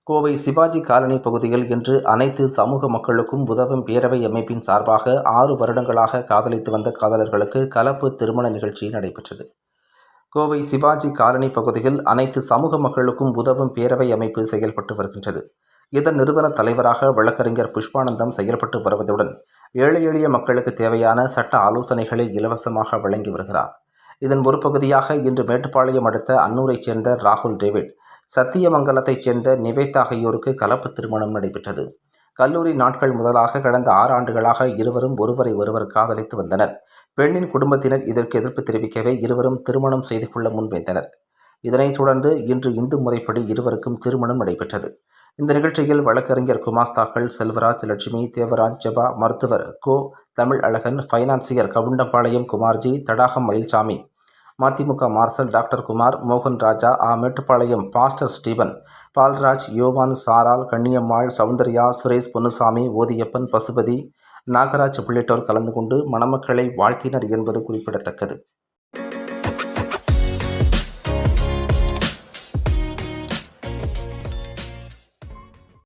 Kovai Sivaji colony பகுதியில் இன்று அனைத்து சமூக மக்களுக்கும் உதவும் பேரவை அமைப்பின் சார்பாக 6 வருடங்களாக காதலித்து வந்த காதலர்களுக்கு கலப்பு திருமண நிகழ்ச்சி நடைபெற்றது. கோவை சிவாஜி காலனி பகுதியில் அனைத்து சமூக மக்களுக்கும் உதவும் பேரவை அமைப்பு செயல்பட்டு வருகின்றது. இதன் நிறுவன தலைவராக வழக்கறிஞர் புஷ்பானந்தம் செயல்பட்டு வருவதுடன் ஏழை எளிய மக்களுக்கு தேவையான சட்ட ஆலோசனைகளை இலவசமாக வழங்கி வருகிறார். இதன் ஒரு பகுதியாக இன்று மேட்டுப்பாளையம் அடுத்த அன்னூரைச் சேர்ந்த ராகுல் டேவிட், சத்தியமங்கலத்தைச் சேர்ந்த நிவேதா ஆகியோருக்கு கலப்பு திருமணம் நடைபெற்றது. கல்லூரி நாட்கள் முதலாக கடந்த 6 ஆண்டுகளாக இருவரும் ஒருவரை ஒருவர் காதலித்து வந்தனர். பெண்ணின் குடும்பத்தினர் இதற்கு எதிர்ப்பு தெரிவிக்கவே இருவரும் திருமணம் செய்து கொள்ள முன்வைத்தனர். இதனைத் தொடர்ந்து இன்று இந்து முறைப்படி இருவருக்கும் திருமணம் நடைபெற்றது. இந்த நிகழ்ச்சியில் வழக்கறிஞர் குமாஸ்தாக்கள் செல்வராஜ், லட்சுமி, தேவராஜ், ஜெபா, மருத்துவர் கோ தமிழ் அழகன், ஃபைனான்சியர் கவுண்டம்பாளையம் குமார்ஜி, தடாகம் மயில்சாமி, மதிமுக மார்ஷல் டாக்டர் குமார், மோகன் ராஜா, மேட்டுப்பாளையம் பாஸ்டர் ஸ்டீபன், பால்ராஜ், யோவான், சாரால், கண்ணியம்மாள், சௌந்தர்யா, சுரேஷ், பொன்னுசாமி, ஓதியப்பன், பசுபதி, நாகராஜ் உள்ளிட்டோர் கலந்து கொண்டு மணமக்களை வாழ்த்தினர் என்பது குறிப்பிடத்தக்கது.